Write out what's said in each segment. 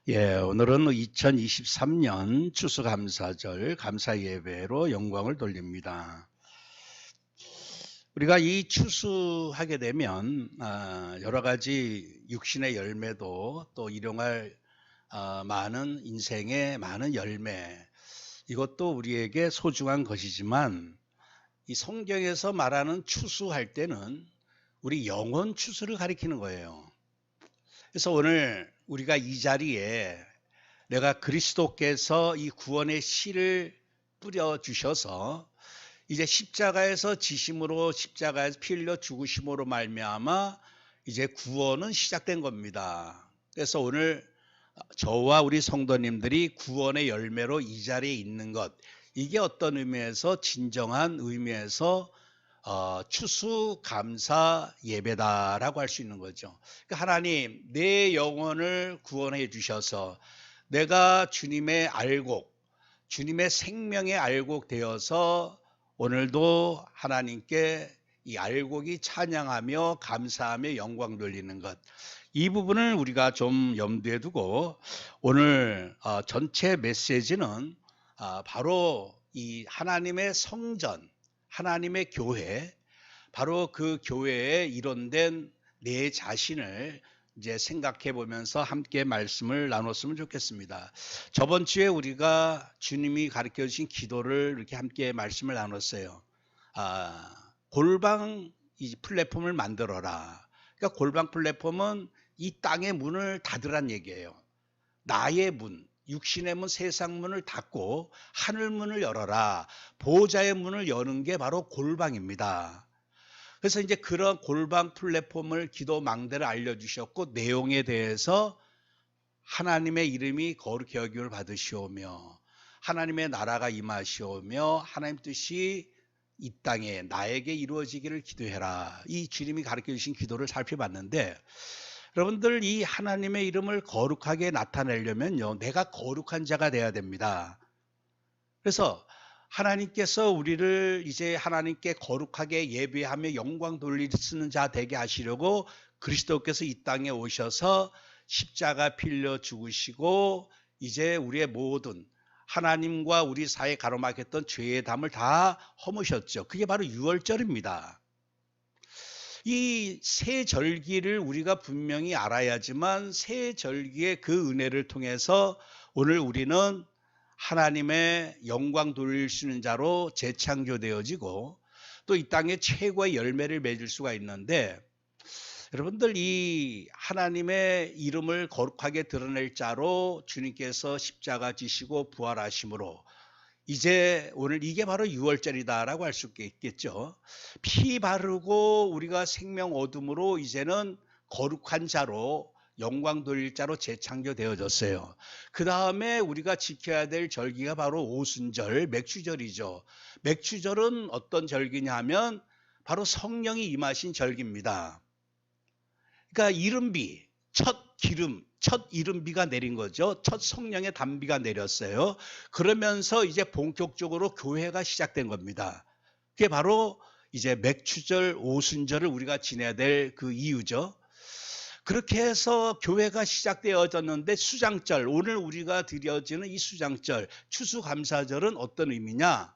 오늘은 2023년 추수감사절 감사예배로 영광을 돌립니다. 우리가 이 추수하게 되면 여러 가지 육신의 열매도 또 일용할 많은 인생의 많은 열매, 이것도 우리에게 소중한 것이지만 이 성경에서 말하는 추수할 때는 우리 영혼 추수를 가리키는 거예요. 그래서 오늘 우리가 이 자리에 내가 그리스도께서 이 구원의 씨를 뿌려주셔서 이제 십자가에서 지심으로, 십자가에서 피 흘려 죽으심으로 말미암아 이제 구원은 시작된 겁니다. 그래서 오늘 저와 우리 성도님들이 구원의 열매로 이 자리에 있는 것, 이게 어떤 의미에서 진정한 의미에서 추수감사 예배다라고 할 수 있는 거죠. 그러니까 하나님, 내 영혼을 구원해 주셔서 내가 주님의 알곡, 주님의 생명의 알곡 되어서 오늘도 하나님께 이 알곡이 찬양하며 감사하며 영광 돌리는 것, 이 부분을 우리가 좀 염두에 두고 오늘 전체 메시지는 바로 이 하나님의 성전, 하나님의 교회, 바로 그 교회에 일원된 내 자신을 이제 생각해 보면서 함께 말씀을 나눴으면 좋겠습니다. 저번 주에 우리가 주님이 가르쳐 주신 기도를 이렇게 함께 말씀을 나눴어요. 골방 이 플랫폼을 만들어라. 그러니까 골방 플랫폼은 이 땅의 문을 닫으란 얘기예요. 나의 문, 육신의 문, 세상 문을 닫고 하늘 문을 열어라. 보호자의 문을 여는 게 바로 골방입니다. 그래서 이제 그런 골방 플랫폼을 기도 망대를 알려주셨고, 내용에 대해서 하나님의 이름이 거룩히 여김을 받으시오며 하나님의 나라가 임하시오며 하나님 뜻이 이 땅에 나에게 이루어지기를 기도해라. 이 주님이 가르쳐 주신 기도를 살펴봤는데, 여러분들 이 하나님의 이름을 거룩하게 나타내려면요, 내가 거룩한 자가 돼야 됩니다. 그래서 하나님께서 우리를 이제 하나님께 거룩하게 예배하며 영광 돌리시는 자 되게 하시려고 그리스도께서 이 땅에 오셔서 십자가 빌려 죽으시고 이제 우리의 모든 하나님과 우리 사이에 가로막혔던 죄의 담을 다 허무셨죠. 그게 바로 유월절입니다. 이 새 절기를 우리가 분명히 알아야지만 새 절기의 그 은혜를 통해서 오늘 우리는 하나님의 영광 돌릴 수 있는 자로 재창조되어지고 또 이 땅에 최고의 열매를 맺을 수가 있는데, 여러분들 이 하나님의 이름을 거룩하게 드러낼 자로 주님께서 십자가 지시고 부활하심으로 이제 오늘 이게 바로 유월절이다라고 할 수 있겠죠. 피 바르고 우리가 생명 어둠으로 이제는 거룩한 자로 영광 돌릴 자로 재창조되어졌어요. 그 다음에 우리가 지켜야 될 절기가 바로 오순절, 맥추절이죠. 맥추절은 어떤 절기냐 하면 바로 성령이 임하신 절기입니다. 그러니까 이른비, 첫 기름, 첫 이른비가 내린 거죠. 첫 성령의 단비가 내렸어요. 그러면서 이제 본격적으로 교회가 시작된 겁니다. 그게 바로 이제 맥추절, 오순절을 우리가 지내야 될 그 이유죠. 그렇게 해서 교회가 시작되어졌는데 수장절, 오늘 우리가 드려지는 이 수장절, 추수감사절은 어떤 의미냐?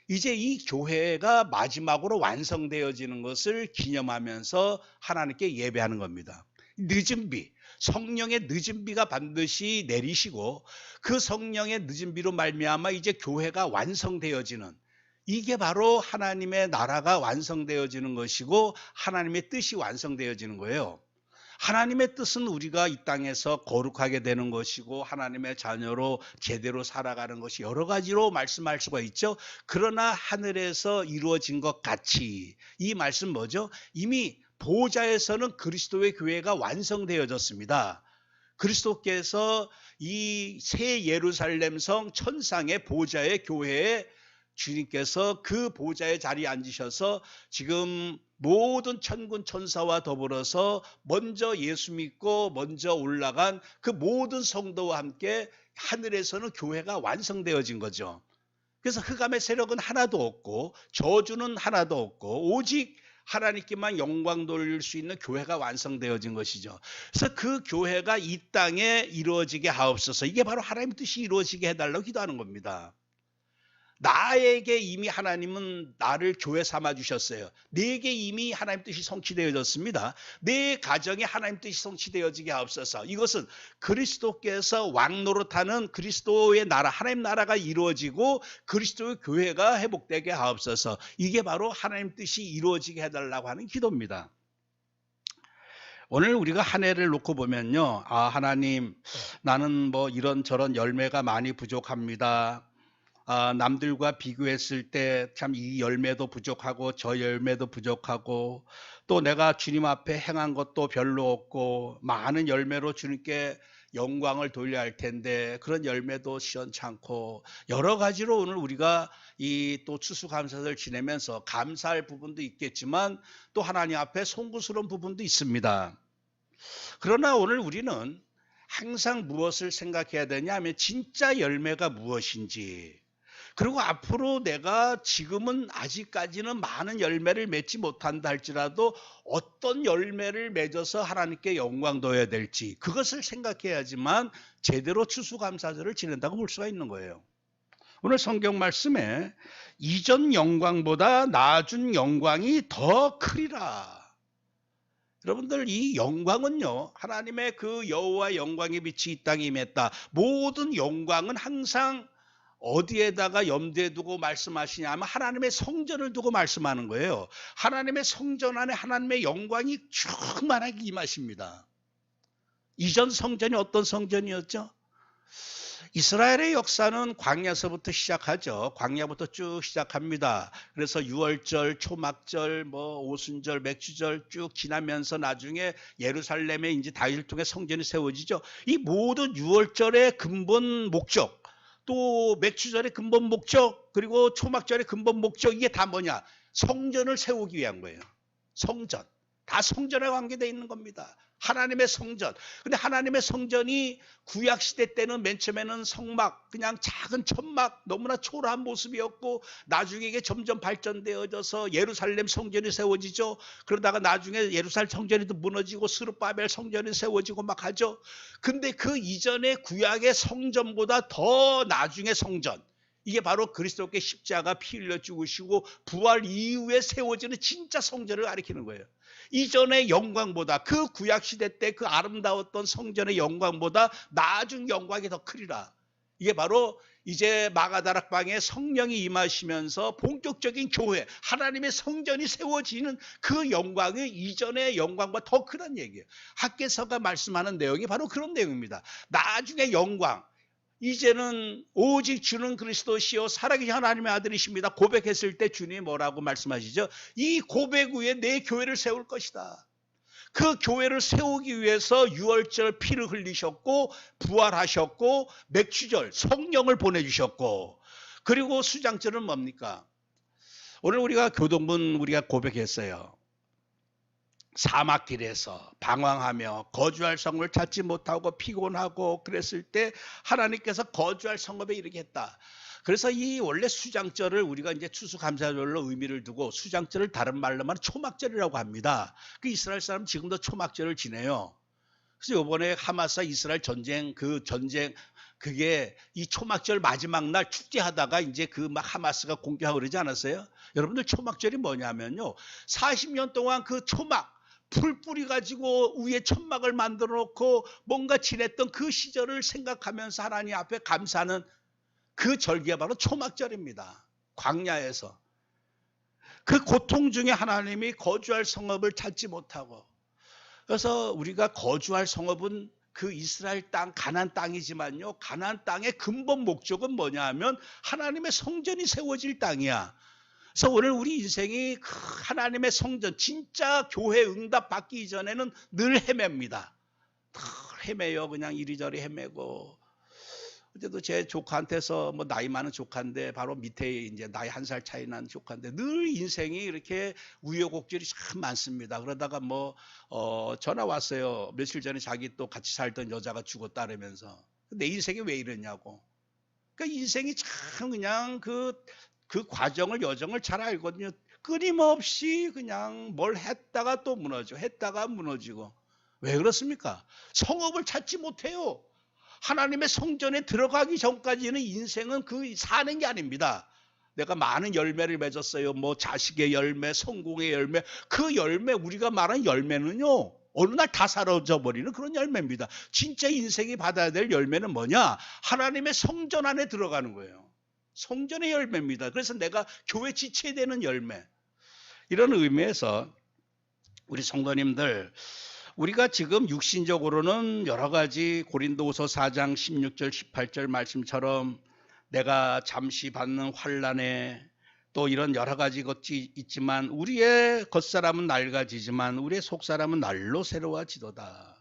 이제 이 교회가 마지막으로 완성되어지는 것을 기념하면서 하나님께 예배하는 겁니다. 늦은 비, 성령의 늦은 비가 반드시 내리시고 그 성령의 늦은 비로 말미암아 이제 교회가 완성되어지는, 이게 바로 하나님의 나라가 완성되어지는 것이고 하나님의 뜻이 완성되어지는 거예요. 하나님의 뜻은 우리가 이 땅에서 거룩하게 되는 것이고 하나님의 자녀로 제대로 살아가는 것이 여러 가지로 말씀할 수가 있죠. 그러나 하늘에서 이루어진 것 같이, 이 말씀 뭐죠? 이미 보좌에서는 그리스도의 교회가 완성되어졌습니다. 그리스도께서 이 새 예루살렘 성 천상의 보좌의 교회에 주님께서 그 보좌의 자리에 앉으셔서 지금 모든 천군 천사와 더불어서 먼저 예수 믿고 먼저 올라간 그 모든 성도와 함께 하늘에서는 교회가 완성되어진 거죠. 그래서 흑암의 세력은 하나도 없고 저주는 하나도 없고 오직 하나님께만 영광 돌릴 수 있는 교회가 완성되어진 것이죠. 그래서 그 교회가 이 땅에 이루어지게 하옵소서. 이게 바로 하나님의 뜻이 이루어지게 해달라고 기도하는 겁니다. 나에게 이미 하나님은 나를 교회 삼아 주셨어요. 내게 이미 하나님 뜻이 성취되어졌습니다. 내 가정에 하나님 뜻이 성취되어지게 하옵소서. 이것은 그리스도께서 왕노릇하는 그리스도의 나라, 하나님 나라가 이루어지고 그리스도의 교회가 회복되게 하옵소서. 이게 바로 하나님 뜻이 이루어지게 해달라고 하는 기도입니다. 오늘 우리가 한 해를 놓고 보면요, 하나님, 나는 뭐 이런저런 열매가 많이 부족합니다. 남들과 비교했을 때 참 이 열매도 부족하고 저 열매도 부족하고, 또 내가 주님 앞에 행한 것도 별로 없고 많은 열매로 주님께 영광을 돌려야 할 텐데 그런 열매도 시원찮고, 여러 가지로 오늘 우리가 이 또 추수감사절을 지내면서 감사할 부분도 있겠지만 또 하나님 앞에 송구스러운 부분도 있습니다. 그러나 오늘 우리는 항상 무엇을 생각해야 되냐 하면 진짜 열매가 무엇인지, 그리고 앞으로 내가 지금은 아직까지는 많은 열매를 맺지 못한다 할지라도 어떤 열매를 맺어서 하나님께 영광 돌려야 될지, 그것을 생각해야지만 제대로 추수감사절을 지낸다고 볼 수가 있는 거예요. 오늘 성경 말씀에 이전 영광보다 나아준 영광이 더 크리라. 여러분들, 이 영광은요, 하나님의 그 여호와 영광의 빛이 이 땅에 임했다. 모든 영광은 항상 어디에다가 염두에 두고 말씀하시냐 하면 하나님의 성전을 두고 말씀하는 거예요. 하나님의 성전 안에 하나님의 영광이 충만하게 임하십니다. 이전 성전이 어떤 성전이었죠? 이스라엘의 역사는 광야서부터 시작하죠. 광야부터 쭉 시작합니다. 그래서 유월절, 초막절, 오순절, 맥주절 쭉 지나면서 나중에 예루살렘에 이제 다윗을 통해 성전이 세워지죠. 이 모든 유월절의 근본 목적, 또 맥주절의 근본 목적, 그리고 초막절의 근본 목적, 이게 다 뭐냐? 성전을 세우기 위한 거예요. 성전. 다 성전에 관계되어 있는 겁니다. 하나님의 성전. 근데 하나님의 성전이 구약시대 때는 맨 처음에는 성막, 그냥 작은 천막, 너무나 초라한 모습이었고, 나중에 이게 점점 발전되어져서 예루살렘 성전이 세워지죠. 그러다가 나중에 예루살렘 성전이 또 무너지고 스룹바벨 성전이 세워지고 막 하죠. 근데 그 이전에 구약의 성전보다 더 나중에 성전, 이게 바로 그리스도께 십자가 피 흘려 죽으시고 부활 이후에 세워지는 진짜 성전을 가리키는 거예요. 이전의 영광보다, 그 구약시대 때 그 아름다웠던 성전의 영광보다 나아진 영광이 더 크리라. 이게 바로 이제 마가다락방에 성령이 임하시면서 본격적인 교회, 하나님의 성전이 세워지는 그 영광이 이전의 영광보다 더 크다는 얘기예요. 학개서가 말씀하는 내용이 바로 그런 내용입니다. 나중에 영광, 이제는 오직 주는 그리스도시요 살아계신 하나님의 아들이십니다. 고백했을 때 주님이 뭐라고 말씀하시죠? 이 고백 위에 내 교회를 세울 것이다. 그 교회를 세우기 위해서 유월절 피를 흘리셨고, 부활하셨고, 맥주절 성령을 보내주셨고, 그리고 수장절은 뭡니까? 오늘 우리가 교동문 우리가 고백했어요. 사막길에서 방황하며 거주할 성을 찾지 못하고 피곤하고 그랬을 때 하나님께서 거주할 성읍에 이르게 했다. 그래서 이 원래 수장절을 우리가 이제 추수감사절로 의미를 두고 수장절을 다른 말로 말하면 초막절이라고 합니다. 그 이스라엘 사람 지금도 초막절을 지내요. 그래서 이번에 하마스와 이스라엘 전쟁, 그게 이 초막절 마지막 날 축제하다가 이제 그 막 하마스가 공격하고 그러지 않았어요? 여러분들, 초막절이 뭐냐면요, 40년 동안 그 초막, 풀 뿌리 가지고 위에 천막을 만들어 놓고 뭔가 지냈던 그 시절을 생각하면서 하나님 앞에 감사하는 그 절기가 바로 초막절입니다. 광야에서 그 고통 중에 하나님이 거주할 성읍을 찾지 못하고, 그래서 우리가 거주할 성읍은 그 이스라엘 땅, 가나안 땅이지만요, 가나안 땅의 근본 목적은 뭐냐 하면 하나님의 성전이 세워질 땅이야. 그래서 오늘 우리 인생이 하나님의 성전, 진짜 교회 응답 받기 이전에는 늘 헤맵니다. 늘 헤매요. 그냥 이리저리 헤매고. 그때도 제 조카한테서, 나이 많은 조카인데 바로 밑에 이제 나이 1살 차이 난 조카인데 늘 인생이 이렇게 우여곡절이 참 많습니다. 그러다가 전화 왔어요. 며칠 전에 자기 또 같이 살던 여자가 죽었다라면서. 내 인생이 왜 이러냐고. 그러니까 인생이 참 그냥 그 과정을, 여정을 잘 알거든요. 끊임없이 그냥 뭘 했다가 또 무너지고 했다가 무너지고. 왜 그렇습니까? 성읍을 찾지 못해요. 하나님의 성전에 들어가기 전까지는 인생은 그 사는 게 아닙니다. 내가 많은 열매를 맺었어요. 뭐 자식의 열매, 성공의 열매. 그 열매, 우리가 말하는 열매는요, 어느 날 다 사라져 버리는 그런 열매입니다. 진짜 인생이 받아야 될 열매는 뭐냐? 하나님의 성전 안에 들어가는 거예요. 성전의 열매입니다. 그래서 내가 교회 지체에 되는 열매. 이런 의미에서 우리 성도님들, 우리가 지금 육신적으로는 여러 가지 고린도후서 4장 16절 18절 말씀처럼 내가 잠시 받는 환난에 또 이런 여러 가지 것이 있지만 우리의 겉사람은 낡아지지만 우리의 속사람은 날로 새로워지도다.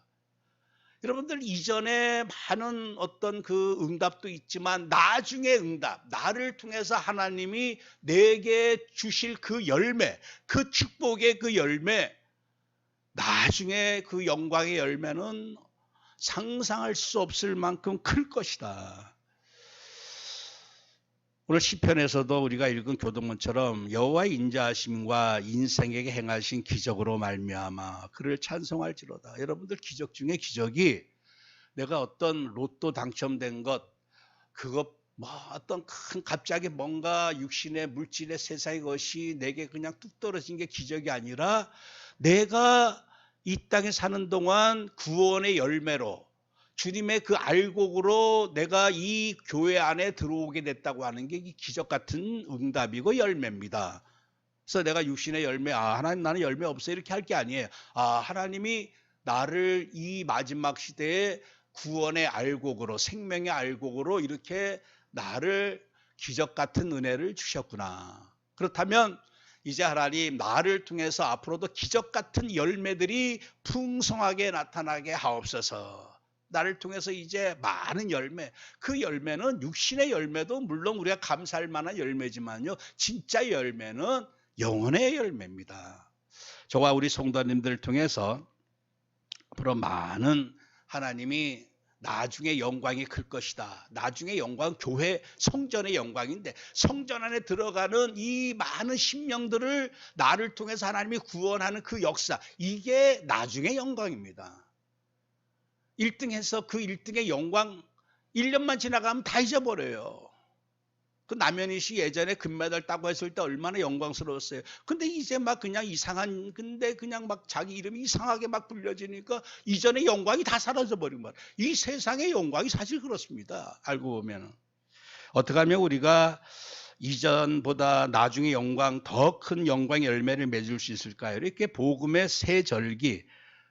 여러분들, 이전에 많은 어떤 그 응답도 있지만 나중에 응답, 나를 통해서 하나님이 내게 주실 그 열매, 그 축복의 그 열매, 나중에 그 영광의 열매는 상상할 수 없을 만큼 클 것이다. 오늘 시편에서도 우리가 읽은 교동문처럼 여호와의 인자하심과 인생에게 행하신 기적으로 말미암아 그를 찬송할지로다. 여러분들, 기적 중에 기적이 내가 어떤 로또 당첨된 것, 그것 뭐 어떤 큰 갑자기 뭔가 육신의 물질의 세상의 것이 내게 그냥 뚝 떨어진 게 기적이 아니라 내가 이 땅에 사는 동안 구원의 열매로 주님의 그 알곡으로 내가 이 교회 안에 들어오게 됐다고 하는 게 기적 같은 응답이고 열매입니다. 그래서 내가 육신의 열매, 하나님 나는 열매 없어 이렇게 할 게 아니에요. 하나님이 나를 이 마지막 시대에 구원의 알곡으로, 생명의 알곡으로 이렇게 나를 기적 같은 은혜를 주셨구나. 그렇다면 이제 하나님, 나를 통해서 앞으로도 기적 같은 열매들이 풍성하게 나타나게 하옵소서. 나를 통해서 이제 많은 열매, 그 열매는 육신의 열매도 물론 우리가 감사할 만한 열매지만요, 진짜 열매는 영혼의 열매입니다. 저와 우리 성도님들을 통해서 앞으로 많은 하나님이 나중에 영광이 클 것이다. 나중에 영광, 교회 성전의 영광인데 성전 안에 들어가는 이 많은 심령들을 나를 통해서 하나님이 구원하는 그 역사, 이게 나중에 영광입니다. 1등 해서 그 1등의 영광 1년만 지나가면 다 잊어버려요. 그 남현희 씨 예전에 금메달 따고 했을 때 얼마나 영광스러웠어요. 근데 이제 막 그냥 이상한, 근데 그냥 막 자기 이름이 이상하게 막 불려지니까 이전의 영광이 다 사라져 버린 거예요. 이 세상의 영광이 사실 그렇습니다. 알고 보면. 어떻게 하면 우리가 이전보다 나중에 영광, 더 큰 영광의 열매를 맺을 수 있을까요? 이렇게 복음의 새 절기,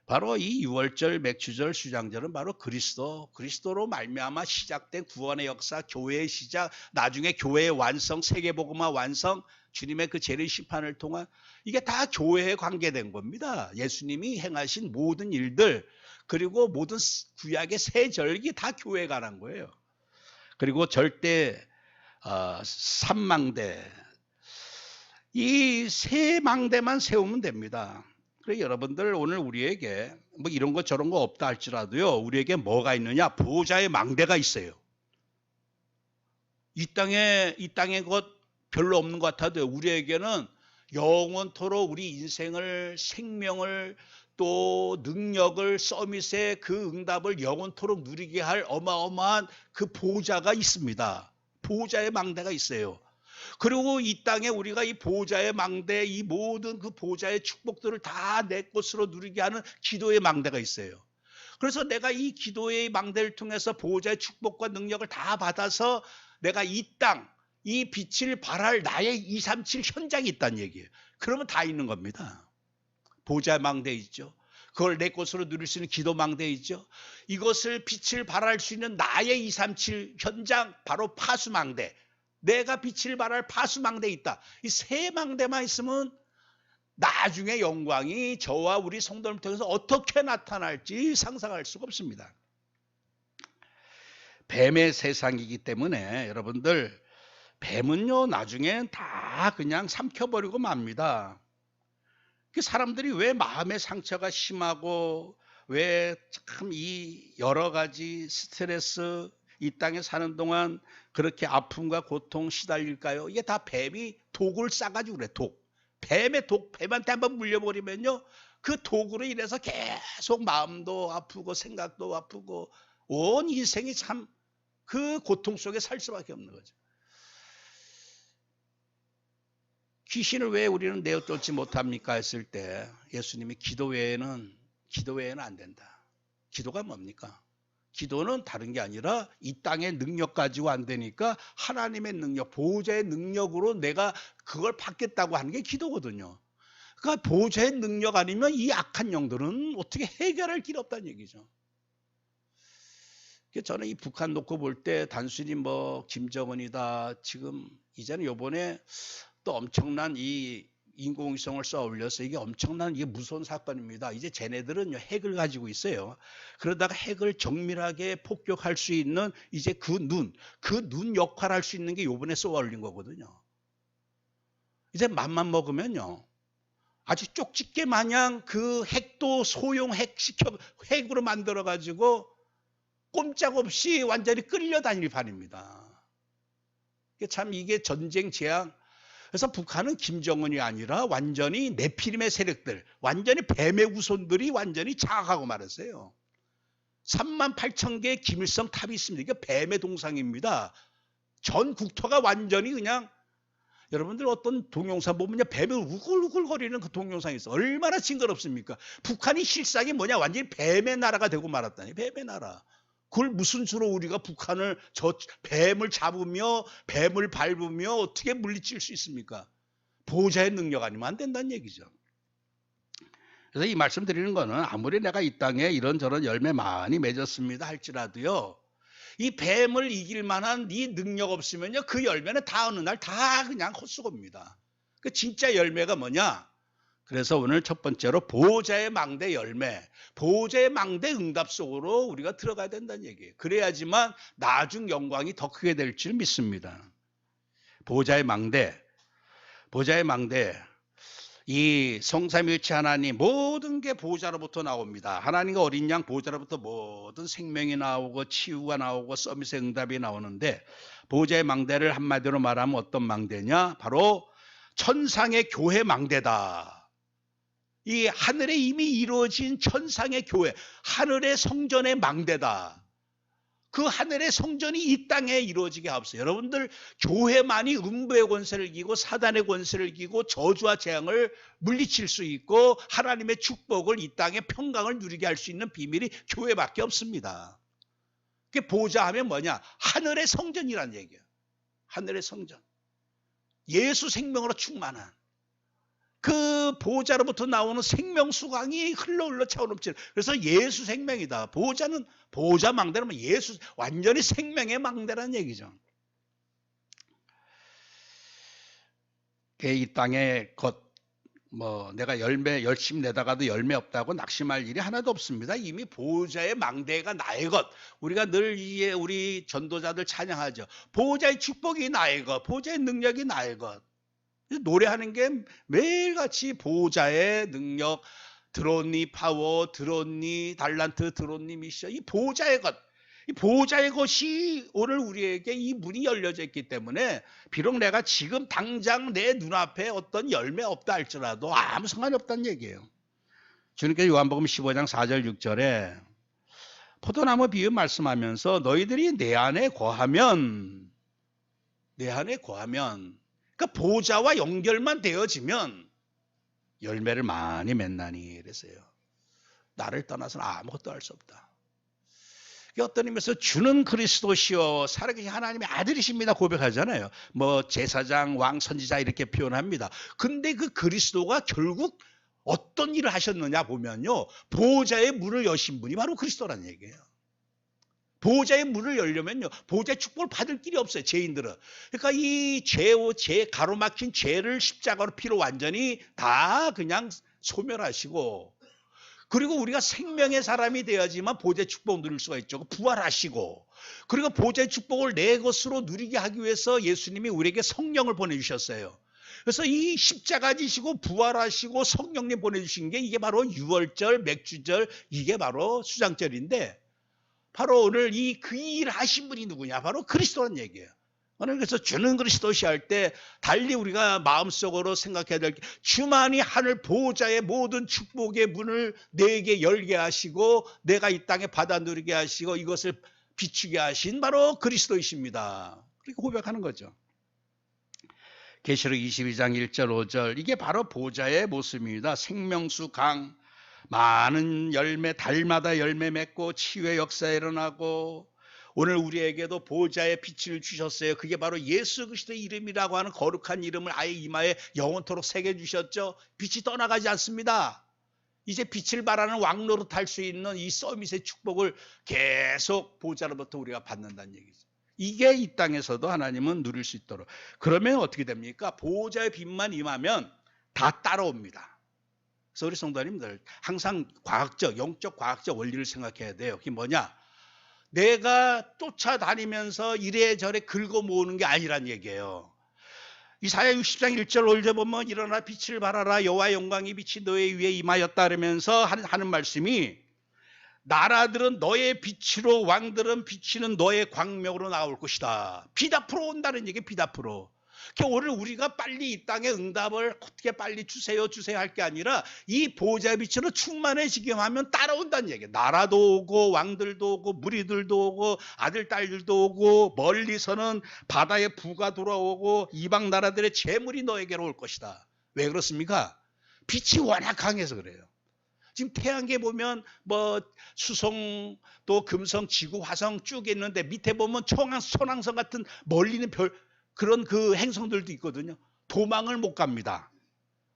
바로 이 유월절, 맥주절, 수장절은 바로 그리스도로 말미암아 시작된 구원의 역사, 교회의 시작, 나중에 교회의 완성, 세계복음화 완성, 주님의 그 재림 심판을 통한, 이게 다 교회에 관계된 겁니다. 예수님이 행하신 모든 일들, 그리고 모든 구약의 새 절기 다 교회에 관한 거예요. 그리고 절대 삼망대, 이 세 망대만 세우면 됩니다. 그래, 여러분들, 오늘 우리에게 뭐 이런 거 저런 거 없다 할지라도요, 우리에게 뭐가 있느냐? 보호자의 망대가 있어요. 이 땅에 것 별로 없는 것 같아도 우리에게는 영원토록 우리 인생을, 생명을, 또 능력을, 서밋의 그 응답을 영원토록 누리게 할 어마어마한 그 보호자가 있습니다. 보호자의 망대가 있어요. 그리고 이 땅에 우리가 이 보호자의 망대, 이 모든 그 보호자의 축복들을 다 내 것으로 누리게 하는 기도의 망대가 있어요. 그래서 내가 이 기도의 망대를 통해서 보호자의 축복과 능력을 다 받아서 내가 이 땅, 이 빛을 발할 나의 237 현장이 있다는 얘기예요. 그러면 다 있는 겁니다. 보호자의 망대 있죠. 그걸 내 것으로 누릴 수 있는 기도 망대 있죠. 이것을 빛을 발할 수 있는 나의 237 현장, 바로 파수망대. 내가 빛을 발할 파수망대에 있다. 이 세 망대만 있으면 나중에 영광이 저와 우리 성도를 통해서 어떻게 나타날지 상상할 수가 없습니다. 뱀의 세상이기 때문에 여러분들, 뱀은요 나중에 다 그냥 삼켜버리고 맙니다. 사람들이 왜 마음의 상처가 심하고 왜 참 이 여러 가지 스트레스, 이 땅에 사는 동안 그렇게 아픔과 고통 시달릴까요? 이게 다 뱀이 독을 싸가지고 그래. 독. 뱀의 독, 뱀한테 한번 물려버리면요, 그 독으로 인해서 계속 마음도 아프고 생각도 아프고 온 인생이 참 그 고통 속에 살 수밖에 없는 거죠. 귀신을 왜 우리는 내어 쫓지 못합니까 했을 때 예수님이 기도 외에는 안 된다. 기도가 뭡니까? 기도는 다른 게 아니라 이 땅의 능력 가지고 안 되니까 하나님의 능력, 보호자의 능력으로 내가 그걸 받겠다고 하는 게 기도거든요. 그러니까 보호자의 능력 아니면 이 악한 영들은 어떻게 해결할 길이 없다는 얘기죠. 저는 이 북한 놓고 볼 때 단순히 뭐 김정은이다, 지금 이제는 요번에 또 엄청난 이 인공위성을 쏘아 올려서 이게 엄청난 이게 무서운 사건입니다. 이제 쟤네들은 핵을 가지고 있어요. 그러다가 핵을 정밀하게 폭격할 수 있는 이제 그 눈 역할을 할 수 있는 게 요번에 쏘아 올린 거거든요. 이제 맘만 먹으면요, 아주 쪽집게 마냥 그 핵도 소형 핵으로 만들어 가지고 꼼짝없이 완전히 끌려다닐 판입니다. 참 이게 전쟁 재앙. 그래서 북한은 김정은이 아니라 완전히 네피림의 세력들, 완전히 뱀의 후손들이 완전히 장악하고 말았어요. 38,000개의 김일성 탑이 있습니다. 이게 뱀의 동상입니다. 전 국토가 완전히 그냥, 여러분들 어떤 동영상 보면 뱀이 우글우글거리는 그 동영상이 있어. 얼마나 징그럽습니까? 북한이 실상이 뭐냐? 완전히 뱀의 나라가 되고 말았다니. 뱀의 나라. 그걸 무슨 수로 우리가 북한을 뱀을 잡으며 뱀을 밟으며 어떻게 물리칠 수 있습니까? 보호자의 능력 아니면 안 된다는 얘기죠. 그래서 이 말씀 드리는 거는 아무리 내가 이 땅에 이런저런 열매 많이 맺었습니다 할지라도요, 이 뱀을 이길 만한 이 능력 없으면요, 그 열매는 다 어느 날 다 그냥 헛수고입니다. 그 진짜 열매가 뭐냐? 그래서 오늘 첫 번째로 보호자의 망대 열매, 보호자의 망대 응답 속으로 우리가 들어가야 된다는 얘기예요. 그래야지만 나중 영광이 더 크게 될 줄 믿습니다. 보호자의 망대. 이 성삼위일체 하나님, 모든 게 보호자로부터 나옵니다. 하나님과 어린 양 보호자로부터 모든 생명이 나오고 치유가 나오고 서밋의 응답이 나오는데, 보호자의 망대를 한마디로 말하면 어떤 망대냐? 바로 천상의 교회 망대다. 이 하늘에 이미 이루어진 천상의 교회, 하늘의 성전의 망대다. 그 하늘의 성전이 이 땅에 이루어지게 하옵소서. 여러분들 교회만이 음부의 권세를 이기고 사단의 권세를 이기고 저주와 재앙을 물리칠 수 있고 하나님의 축복을 이 땅에 평강을 누리게 할 수 있는 비밀이 교회밖에 없습니다. 그게 보호자하면 뭐냐? 하늘의 성전이란 얘기예요. 하늘의 성전. 예수 생명으로 충만한 그 보호자로부터 나오는 생명수강이 흘러 차오르는. 그래서 예수 생명이다. 보호자 망대는 예수, 완전히 생명의 망대라는 얘기죠. 이 땅에 내가 열매 열심히 내다가도 열매 없다고 낙심할 일이 하나도 없습니다. 이미 보호자의 망대가 나의 것. 우리가 늘 우리 전도자들 찬양하죠. 보호자의 축복이 나의 것, 보호자의 능력이 나의 것. 노래하는 게 매일같이 보호자의 능력, 드론니 파워, 드론니 달란트, 드론니 미션, 이 보호자의 것, 이 보호자의 것이 오늘 우리에게 이 문이 열려져 있기 때문에 비록 내가 지금 당장 내 눈앞에 어떤 열매 없다 할지라도 아무 상관이 없다는 얘기예요. 주님께서 요한복음 15장 4절 6절에 포도나무 비유 말씀하면서 너희들이 내 안에 거하면, 그러니까 보호자와 연결만 되어지면 열매를 많이 맺나니 그랬어요. 나를 떠나서는 아무것도 할 수 없다. 어떤 의미에서 주는 그리스도시요 살아계신 하나님의 아들이십니다 고백하잖아요. 제사장, 왕, 선지자 이렇게 표현합니다. 근데 그 그리스도가 결국 어떤 일을 하셨느냐 보면요, 보호자의 문을 여신 분이 바로 그리스도라는 얘기예요. 보호자의 문을 열려면요, 보호자의 축복을 받을 길이 없어요, 죄인들은. 그러니까 이 죄 가로막힌 죄를 십자가로 피로 완전히 다 그냥 소멸하시고, 그리고 우리가 생명의 사람이 되어야지만 보호자의 축복을 누릴 수가 있죠. 부활하시고, 그리고 보호자의 축복을 내 것으로 누리게 하기 위해서 예수님이 우리에게 성령을 보내주셨어요. 그래서 이 십자가 지시고 부활하시고 성령님 보내주신 게 이게 바로 유월절, 맥주절, 이게 바로 수장절인데, 바로 오늘 그 일을 하신 분이 누구냐? 바로 그리스도라는 얘기예요. 그래서 주는 그리스도시 할 때 달리 우리가 마음속으로 생각해야 될 게, 주만이 하늘 보호자의 모든 축복의 문을 내게 열게 하시고 내가 이 땅에 받아 누리게 하시고 이것을 비추게 하신 바로 그리스도이십니다. 그렇게 고백하는 거죠. 계시록 22장 1절 5절, 이게 바로 보호자의 모습입니다. 생명수 강, 많은 열매, 달마다 열매 맺고 치유의 역사가 일어나고, 오늘 우리에게도 보호자의 빛을 주셨어요. 그게 바로 예수 그리스도의 이름이라고 하는 거룩한 이름을 아예 이마에 영원토록 새겨주셨죠. 빛이 떠나가지 않습니다. 이제 빛을 발하는 왕로로 탈 수 있는 이 서밋의 축복을 계속 보호자로부터 우리가 받는다는 얘기죠. 이게 이 땅에서도 하나님은 누릴 수 있도록. 그러면 어떻게 됩니까? 보호자의 빛만 임하면 다 따라옵니다. 그래서 우리 성도님들 항상 과학적, 영적 과학적 원리를 생각해야 돼요. 그게 뭐냐? 내가 쫓아다니면서 이래저래 긁어 모으는 게 아니란 얘기예요. 이사야 60장 1절 5절 보면 일어나 빛을 발하라, 여호와의 영광이 빛이 너의 위에 임하였다 그러면서 하는 말씀이, 나라들은 너의 빛으로, 왕들은 비치는 너의 광명으로 나올 것이다. 빛 앞으로 온다는 얘기예요. 빛 앞으로. 그러니까 오늘 우리가 빨리 이 땅에 응답을 어떻게 빨리 주세요 할 게 아니라 이 보호자의 빛으로 충만해지기만 하면 따라온다는 얘기예요. 나라도 오고 왕들도 오고 무리들도 오고 아들 딸들도 오고, 멀리서는 바다의 부가 돌아오고 이방 나라들의 재물이 너에게로 올 것이다. 왜 그렇습니까? 빛이 워낙 강해서 그래요. 지금 태양계 보면 뭐 수성 또 금성 지구 화성 쭉 있는데 밑에 보면 천왕성 같은 멀리는 별, 그런 그 행성들도 있거든요. 도망을 못 갑니다.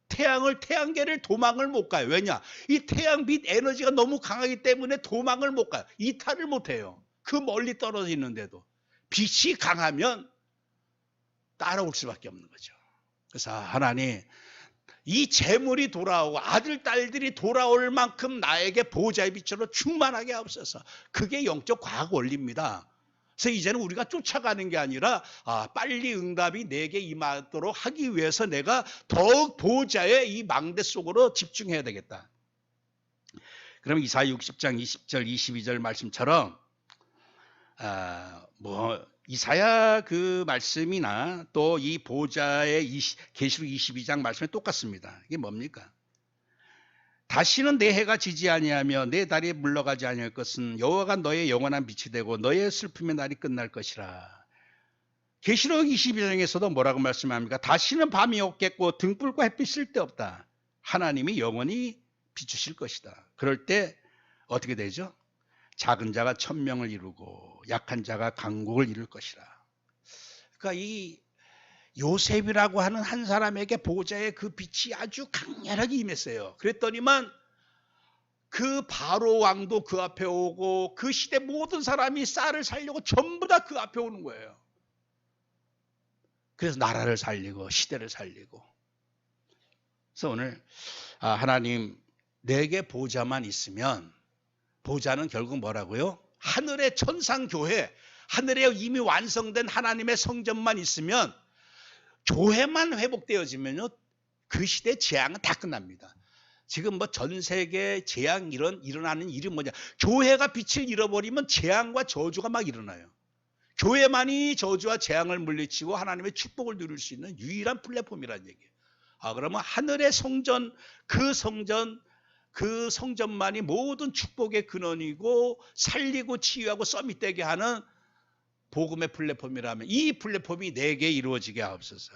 태양계를 도망을 못 가요. 왜냐? 이 태양빛 에너지가 너무 강하기 때문에 도망을 못 가요. 이탈을 못 해요. 그 멀리 떨어져 있는데도. 빛이 강하면 따라올 수밖에 없는 거죠. 그래서 하나님, 이 재물이 돌아오고 아들 딸들이 돌아올 만큼 나에게 보호자의 빛으로 충만하게 하옵소서. 그게 영적 과학 원리입니다. 그래서 이제는 우리가 쫓아가는 게 아니라 빨리 응답이 내게 임하도록 하기 위해서 내가 더욱 보호자의 이 망대 속으로 집중해야 되겠다. 그럼 이사야 60장 20절 22절 말씀처럼 이사야 그 말씀이나 또 이 보호자의 계시록 22장 말씀이 똑같습니다. 이게 뭡니까? 다시는 내 해가 지지 아니하며 내 달이 물러가지 아니할 것은 여호와가 너의 영원한 빛이 되고 너의 슬픔의 날이 끝날 것이라. 계시록 22장에서도 뭐라고 말씀합니까? 다시는 밤이 없겠고 등불과 햇빛 쓸데없다. 하나님이 영원히 비추실 것이다. 그럴 때 어떻게 되죠? 작은 자가 천명을 이루고 약한 자가 강국을 이룰 것이라. 그러니까 이 요셉이라고 하는 한 사람에게 보호자의 그 빛이 아주 강렬하게 임했어요. 그랬더니만 그 바로 왕도 그 앞에 오고 그 시대 모든 사람이 쌀을 살려고 전부 다 그 앞에 오는 거예요. 그래서 나라를 살리고 시대를 살리고. 그래서 오늘 하나님, 내게 보호자만 있으면, 보호자는 결국 뭐라고요? 하늘의 천상교회, 하늘에 이미 완성된 하나님의 성전만 있으면, 교회만 회복되어지면요, 그 시대 재앙은 다 끝납니다. 지금 뭐 전 세계 재앙 일어나는 일이 뭐냐? 교회가 빛을 잃어버리면 재앙과 저주가 막 일어나요. 교회만이 저주와 재앙을 물리치고 하나님의 축복을 누릴 수 있는 유일한 플랫폼이라는 얘기예요. 그러면 하늘의 성전, 그 성전만이 모든 축복의 근원이고 살리고 치유하고 서밋되게 하는 복음의 플랫폼이라면 이 플랫폼이 내게 이루어지게 하옵소서.